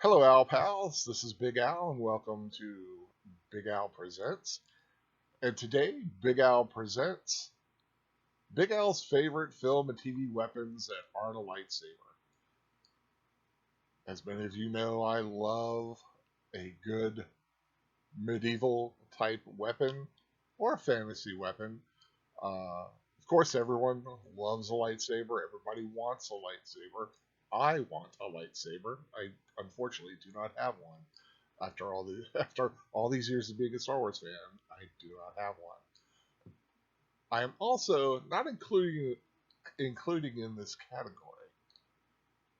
Hello, Al Pals. This is Big Al, and welcome to Big Al Presents. And today, Big Al presents Big Al's favorite film and TV weapons that aren't a lightsaber. As many of you know, I love a good medieval type weapon or a fantasy weapon. Of course, everyone loves a lightsaber. Everybody wants a lightsaber. I want a lightsaber. I unfortunately do not have one. After all these years of being a Star Wars fan, I do not have one. I am also not including in this category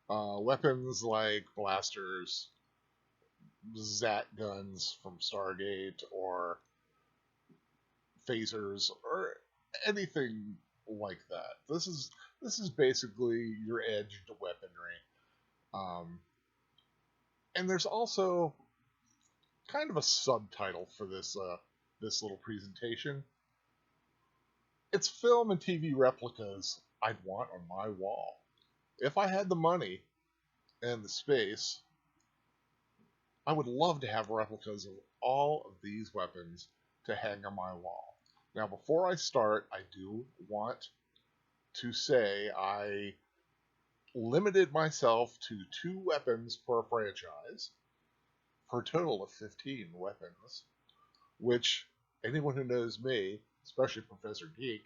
weapons like blasters, Zat guns from Stargate, or phasers, or anything like that. This is basically your edged weaponry. Um, and there's also kind of a subtitle for this little presentation. It's film and TV replicas I'd want on my wall. If I had the money and the space, I would love to have replicas of all of these weapons to hang on my wall. Now, before I start, I do want to say I limited myself to 2 weapons per franchise for a total of 15 weapons, which anyone who knows me, especially Professor Geek,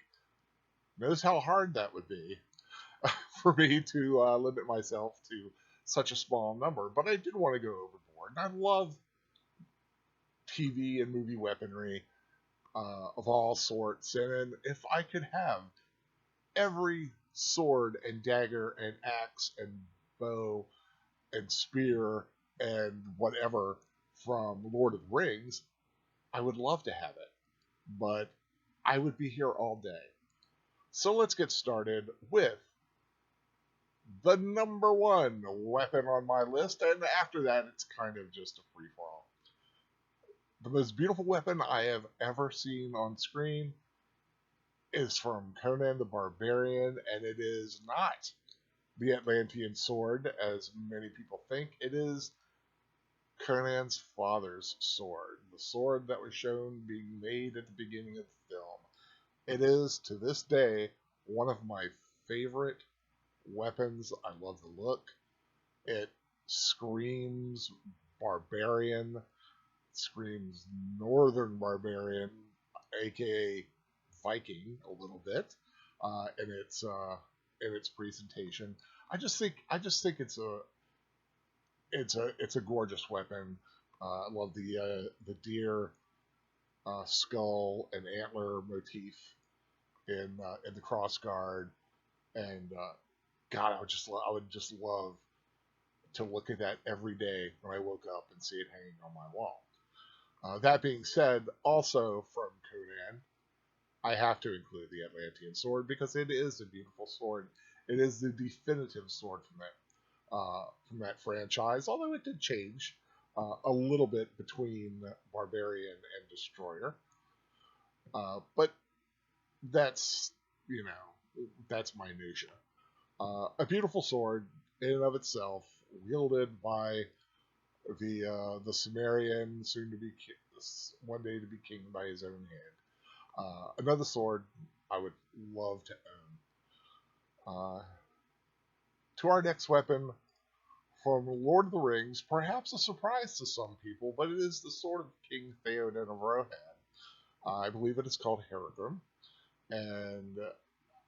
knows how hard that would be for me to limit myself to such a small number. But I did want to go overboard, and I love TV and movie weaponry of all sorts. And if I could have every sword and dagger and axe and bow and spear and whatever from Lord of the Rings, I would love to have it. But I would be here all day. So let's get started with the number 1 weapon on my list, and after that it's kind of just a free-for-all. The most beautiful weapon I have ever seen on screen is from Conan the Barbarian, and it is not the Atlantean sword, as many people think. It is Conan's father's sword, the sword that was shown being made at the beginning of the film. It is, to this day, one of my favorite weapons. I love the look. It screams barbarian, screams northern barbarian, aka Viking, a little bit, in its presentation. I just think it's a gorgeous weapon. I love the deer skull and antler motif in the crossguard, and God, I would just love to look at that every day when I woke up and see it hanging on my wall. That being said, also from Conan, I have to include the Atlantean sword because it is a beautiful sword. It is the definitive sword from that franchise, although it did change a little bit between Barbarian and Destroyer. But that's that's minutia. A beautiful sword in and of itself, wielded by the Sumerian, soon to be one day to be king by his own hand. Another sword I would love to own. To our next weapon from Lord of the Rings, perhaps a surprise to some people, but it is the sword of King Theoden of Rohan. I believe it is called Haradrim, and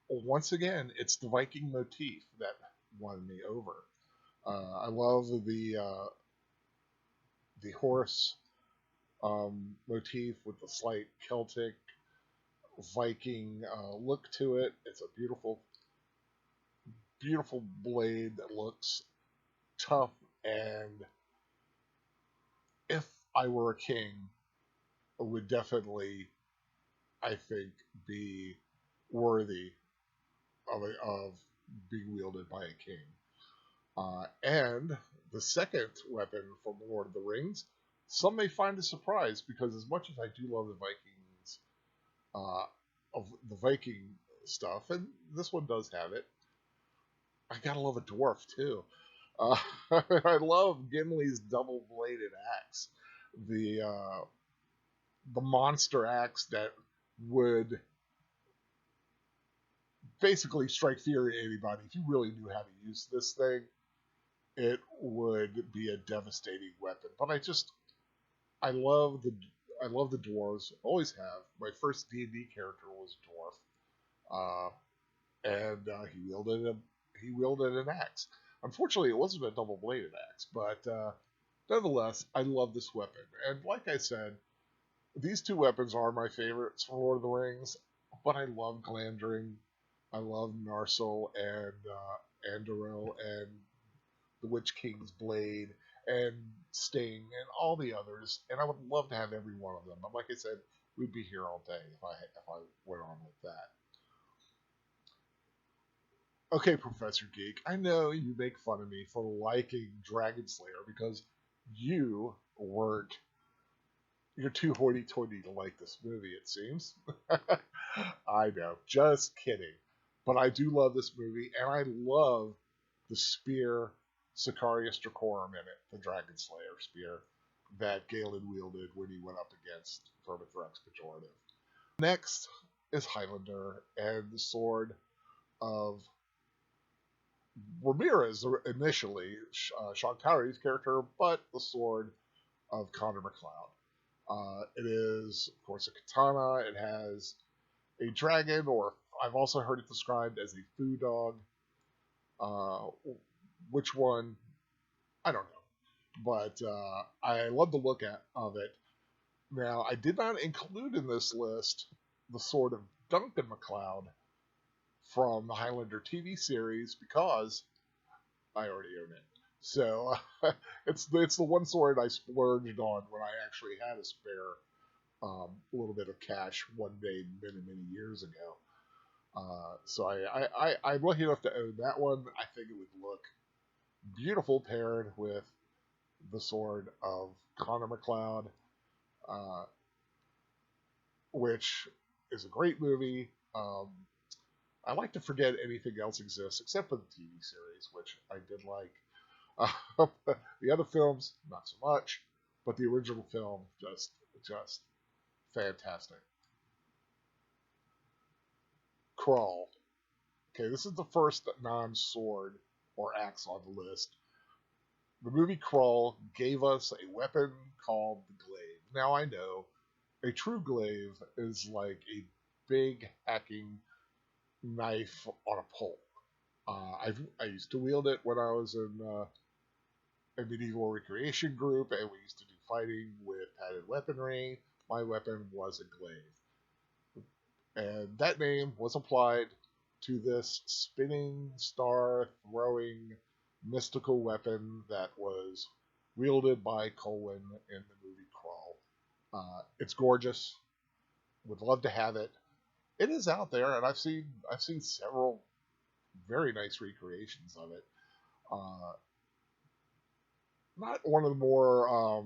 once again, it's the Viking motif that won me over. I love the horse motif with the slight Celtic Viking look to it. It's a beautiful, beautiful blade that looks tough, and if I were a king, it would definitely, I think, be worthy of being wielded by a king. And the second weapon from Lord of the Rings, some may find a surprise because as much as I do love the Vikings, of the Viking stuff, and this one does have it, I gotta love a dwarf too. Uh, I love Gimli's double-bladed axe, the the monster axe that would basically strike fear at anybody. If you really knew how to use this thing, it would be a devastating weapon. But I love the dwarves. Always have. My first D&D character was a dwarf, and he wielded an axe. Unfortunately, it wasn't a double bladed axe, but nonetheless, I love this weapon. And like I said, these two weapons are my favorites from Lord of the Rings. But I love Glandring, I love Narsil and Andoril and the Witch King's Blade and Sting and all the others, and I would love to have every one of them. But like I said, we'd be here all day if I went on with that. Okay, Professor Geek, I know you make fun of me for liking Dragon Slayer because you weren't you're too hoity-toity to like this movie. It seems. I know, just kidding. But I do love this movie, and I love the spear Sicarius Dracorum in it, the Dragon Slayer spear that Galen wielded when he went up against Vermithrax Pejorative. Next is Highlander and the sword of Ramirez initially, Sean Connery's character, but the sword of Connor McLeod. It is, of course, a katana. It has a dragon, or I've also heard it described as a foo dog. Uh, which one? I don't know. But I love the look of it. Now, I did not include in this list the sword of Duncan MacLeod from the Highlander TV series because I already own it. So it's the one sword I splurged on when I actually had a spare little bit of cash one day many years ago. So I'm lucky enough to own that one. I think it would look beautiful paired with the sword of Connor MacLeod, uh, which is a great movie. I like to forget anything else exists except for the TV series, which I did like. The other films, not so much, but the original film, just fantastic. Crawl. Okay, this is the first non-sword or axe on the list. The movie Crawl gave us a weapon called the glaive. Now I know a true glaive is like a big hacking knife on a pole. I used to wield it when I was in a medieval recreation group, and we used to do fighting with padded weaponry. My weapon was a glaive, and that name was applied to this spinning, star throwing, mystical weapon that was wielded by Colwyn in the movie Crawl. It's gorgeous. Would love to have it. It is out there, and I've seen several very nice recreations of it. Uh, Not one of the more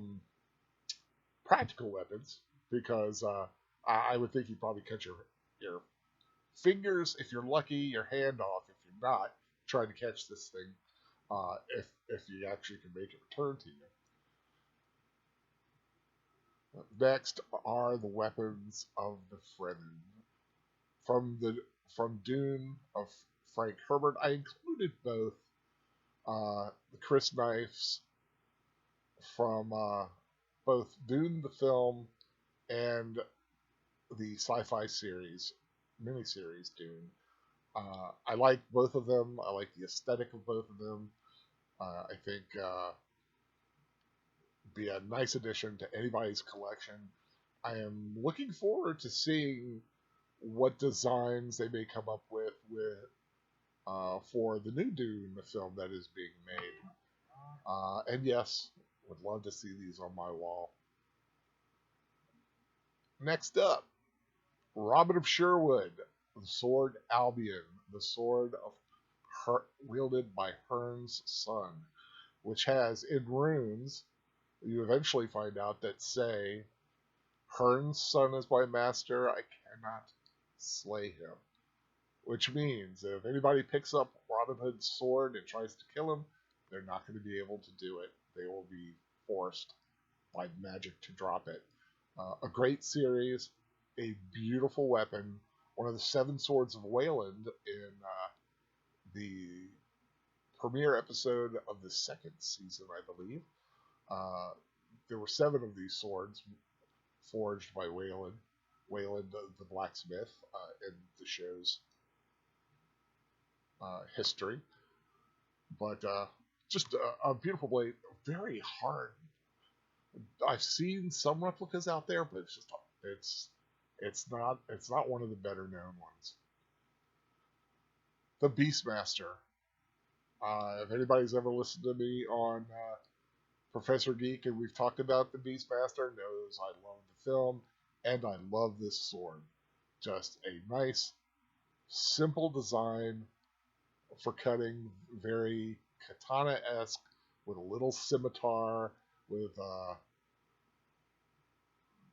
practical weapons because I would think you'd probably cut your fingers if you're lucky, your hand off if you're not trying to catch this thing. If you actually can make it return to you. Next are the weapons of the Fremen from Dune of Frank Herbert. I included both the Chris knives from both Dune the film and the sci-fi series miniseries Dune. I like both of them. I like the aesthetic of both of them. I think be a nice addition to anybody's collection. I am looking forward to seeing what designs they may come up with for the new Dune film that is being made. And yes, would love to see these on my wall. Next up, Robin of Sherwood, the sword Albion, the sword of wielded by Hern's son, which has in runes you eventually find out that say, Hern's son is my master, I cannot slay him. Which means that if anybody picks up Robin Hood's sword and tries to kill him, They're not going to be able to do it. They will be forced by magic to drop it. A great series, a beautiful weapon, one of the seven swords of Wayland in the premiere episode of the second season, I believe. Uh, there were seven of these swords forged by Wayland the blacksmith, in the show's history. But just a beautiful blade, very hard. I've seen some replicas out there, but it's it's not one of the better known ones. The Beastmaster. If anybody's ever listened to me on Professor Geek and we've talked about the Beastmaster, knows I love the film and I love this sword. Just a nice, simple design for cutting, very katana-esque, with a little scimitar, with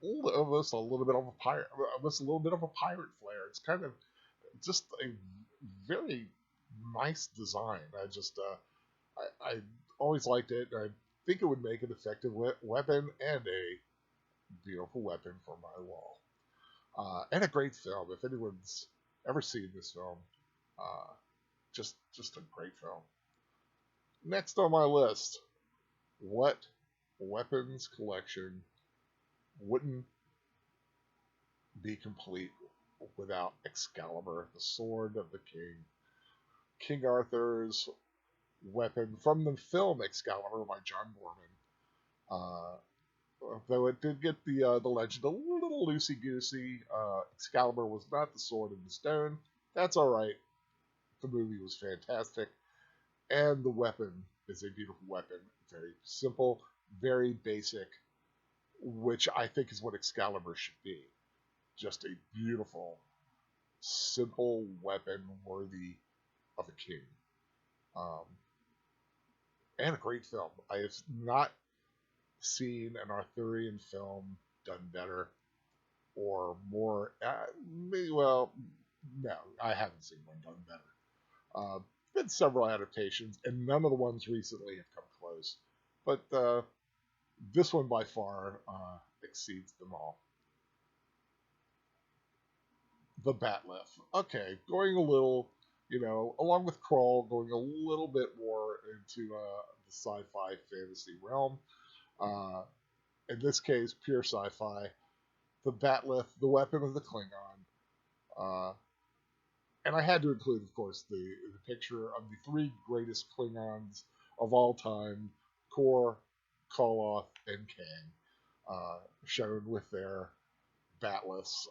almost a little bit of a pirate, almost a little bit of a pirate flair. It's kind of just a very nice design. I always liked it. I think it would make an effective weapon and a beautiful weapon for my wall. And a great film. If anyone's ever seen this film, uh, just a great film. Next on my list, what weapons collection wouldn't be complete without Excalibur, the sword of the king? King Arthur's weapon from the film Excalibur by John Borman. Though it did get the legend a little loosey goosey, Excalibur was not the sword in the stone. That's all right. The movie was fantastic, and the weapon is a beautiful weapon. Very simple, very basic, which I think is what Excalibur should be. Just a beautiful, simple weapon worthy of a king. Um, and a great film. I have not seen an Arthurian film done better or more. Maybe, well, no, I haven't seen one done better. Been several adaptations, and none of the ones recently have come close. But this one by far exceeds them all. The Batleth. Okay, going a little, along with Crawl, going a little bit more into the sci-fi fantasy realm. Uh, in this case, pure sci-fi. The Batleth, the weapon of the Klingon. Uh, and I had to include, of course, the picture of the three greatest Klingons of all time, Kor, Koloth, and Kang, shown with their batleths.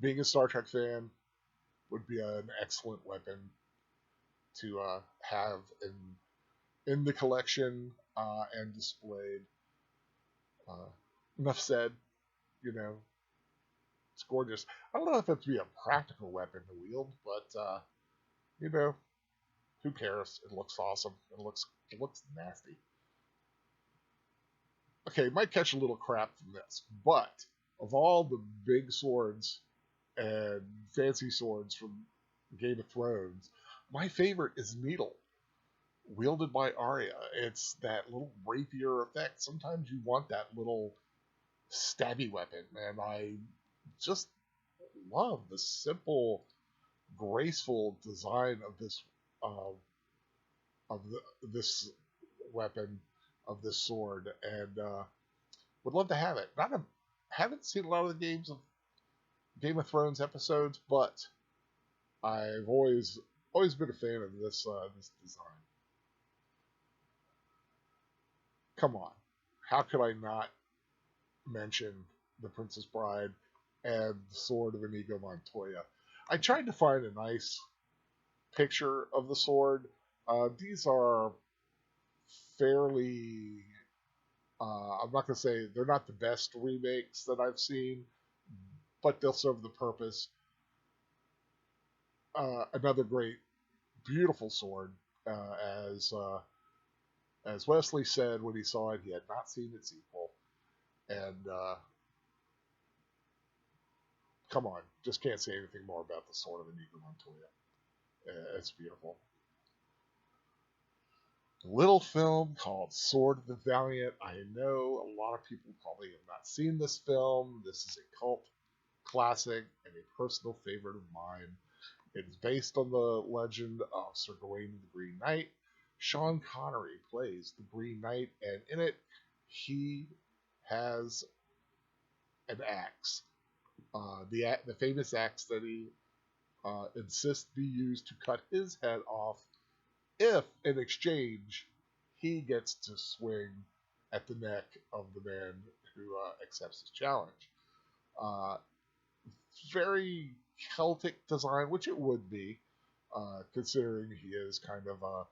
Being a Star Trek fan would be an excellent weapon to have in the collection and displayed. Uh, enough said. You know, it's gorgeous. I don't know if it'd be a practical weapon to wield, but you know, who cares? It looks awesome. It looks nasty. Okay, might catch a little crap from this, but of all the big swords and fancy swords from Game of Thrones, my favorite is Needle, wielded by Arya. It's that little rapier effect. Sometimes you want that little stabby weapon, and I just love the simple, graceful design of uh, this weapon, of this sword, and would love to have it. Not a, haven't seen a lot of the Game of Thrones episodes, but I've always been a fan of this design. Come on, how could I not mention the Princess Bride and the sword of Inigo Montoya? I tried to find a nice picture of the sword. These are fairly. I'm not going to say they're not the best remakes that I've seen, but they'll serve the purpose. Another great, beautiful sword, as Wesley said when he saw it, he had not seen its equal. And come on, just can't say anything more about the sword of Inigo Montoya. It's beautiful. little film called Sword of the Valiant. I know a lot of people probably have not seen this film. This is a cult classic and a personal favorite of mine. It is based on the legend of Sir Gawain the Green Knight. Sean Connery plays the Green Knight, and in it, he has an axe. The famous axe that he insists be used to cut his head off if, in exchange, he gets to swing at the neck of the man who accepts his challenge. Uh, Very Celtic design, which it would be, considering he is kind of a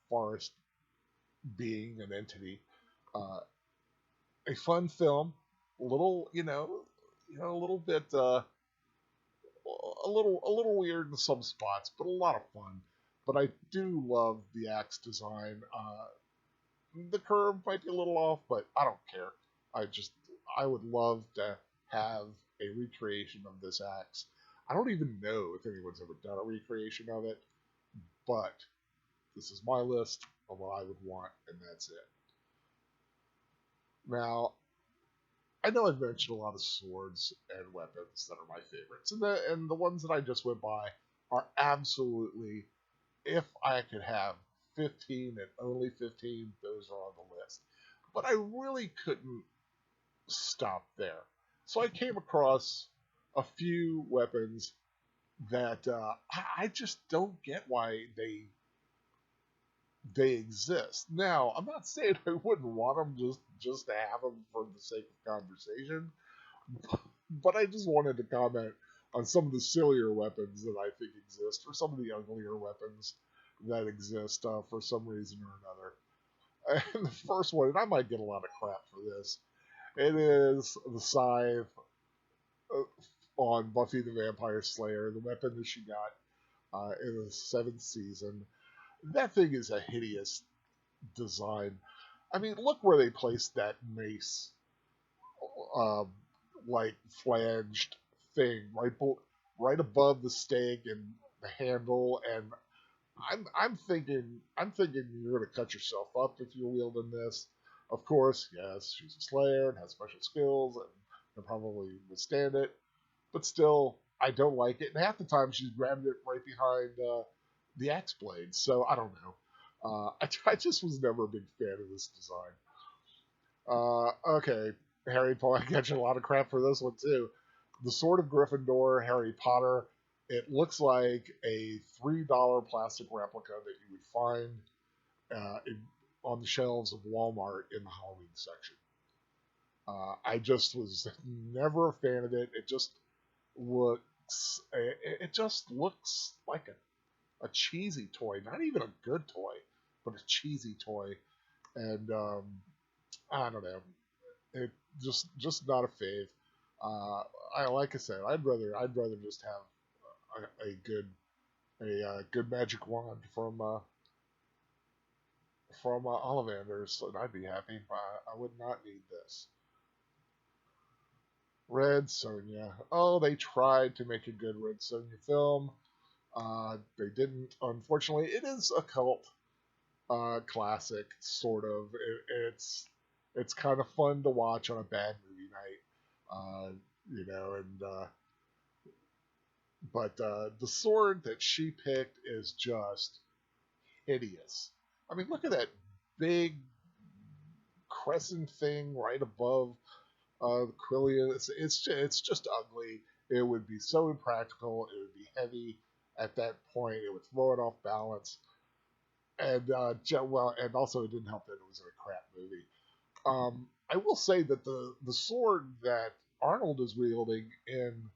forest being, an entity. Uh, a fun film, a little, a little bit, a little weird in some spots, but a lot of fun. But I do love the axe design. The curve might be a little off, but I don't care. I would love to have a recreation of this axe. I don't even know if anyone's ever done a recreation of it, but this is my list of what I would want, and that's it. Now, I know I've mentioned a lot of swords and weapons that are my favorites, and the ones that I just went by are absolutely, if I could have 15 and only 15, those are on the list. But I really couldn't stop there. So I came across a few weapons that I just don't get why they exist. Now, I'm not saying I wouldn't want them just to have them for the sake of conversation, but I just wanted to comment on some of the sillier weapons that I think exist, or some of the uglier weapons that exist for some reason or another. And the first one, and I might get a lot of crap for this, it is the scythe on Buffy the Vampire Slayer, the weapon that she got in the seventh season. That thing is a hideous design. I mean, look where they placed that mace, uh, like flanged thing, right above the stake and the handle. And I'm thinking you're gonna cut yourself up if you're wielding this. Of course, yes, she's a Slayer and has special skills and can probably withstand it, but still, I don't like it. And half the time, she's grabbing it right behind the axe blade. So I don't know. I just was never a big fan of this design. Okay, Harry Potter. I get you a lot of crap for this one too. The Sword of Gryffindor, Harry Potter. It looks like a $3 plastic replica that you would find on the shelves of Walmart in the Halloween section. I just was never a fan of it. It just looks like a cheesy toy, not even a good toy, but a cheesy toy, and I don't know, it just not a fave. Like I said, I'd rather just have a good magic wand from Ollivanders, and I'd be happy. I would not need this. Red Sonja. Oh, they tried to make a good Red Sonja film. They didn't. Unfortunately, it is a cult classic, sort of. It's kind of fun to watch on a bad movie night, and but the sword that she picked is just hideous. I mean, look at that big crescent thing right above the Quillian. It's just ugly. It would be so impractical. It would be heavy at that point. It would throw it off balance. And and also it didn't help that it was a crap movie. I will say that the sword that Arnold is wielding in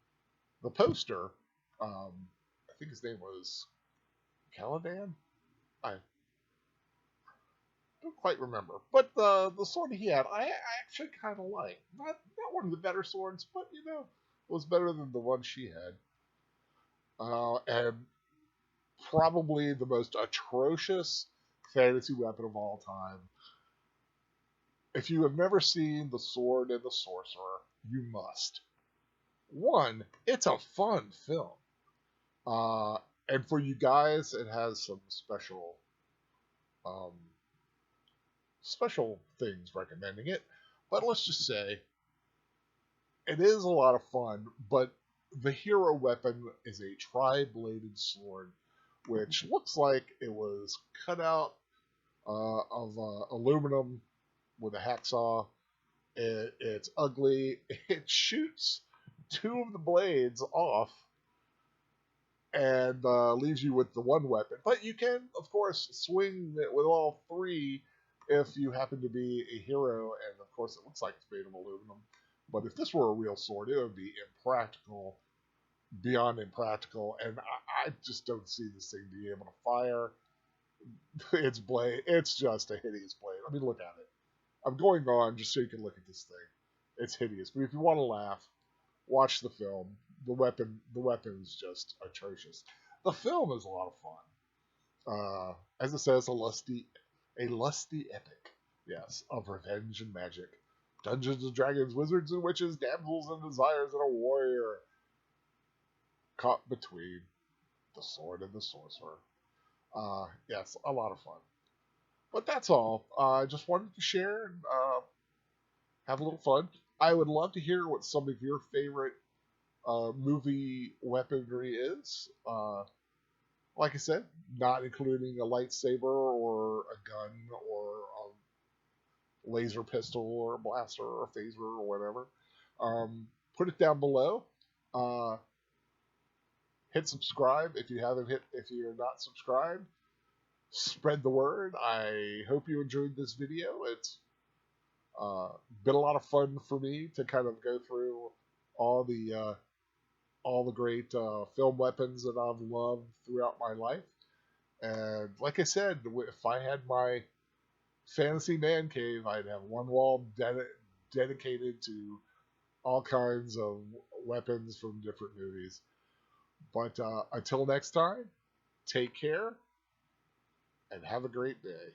the poster, I think his name was Caladan. I don't quite remember, but the sword he had, I actually kind of like. Not one of the better swords, but it was better than the one she had. And probably the most atrocious fantasy weapon of all time. If you have never seen The Sword and the Sorcerer, you must. One, it's a fun film. Uh, and for you guys, it has some special special things recommending it. But let's just say it is a lot of fun. But the hero weapon is a tri-bladed sword, which looks like it was cut out of aluminum with a hacksaw. It's ugly. It shoots two of the blades off and leaves you with the one weapon. But you can, of course, swing it with all three if you happen to be a hero. And of course, it looks like it's made of aluminum. But if this were a real sword, it would be impractical, beyond impractical. And I just don't see this thing being able to fire its blade. It's just a hideous blade. I mean, look at it. I'm going on just so you can look at this thing. It's hideous. But if you want to laugh, watch the film. The weapon is just atrocious. The film is a lot of fun. As it says, a lusty epic. Yes, of revenge and magic. Dungeons and Dragons, wizards and witches, damsels and desires, and a warrior caught between the sword and the sorcerer. Yes, a lot of fun. But that's all. I just wanted to share and have a little fun. I would love to hear what some of your favorite movie weaponry is. Like I said, not including a lightsaber or a gun or a laser pistol or a blaster or a phaser or whatever. Put it down below. Uh, hit subscribe if you haven't hit. If you're not subscribed, spread the word. I hope you enjoyed this video. It's been a lot of fun for me to kind of go through all the uh, all the great film weapons that I've loved throughout my life. And like I said, if I had my fantasy man cave, I'd have one wall dedicated to all kinds of weapons from different movies. But until next time, take care and have a great day.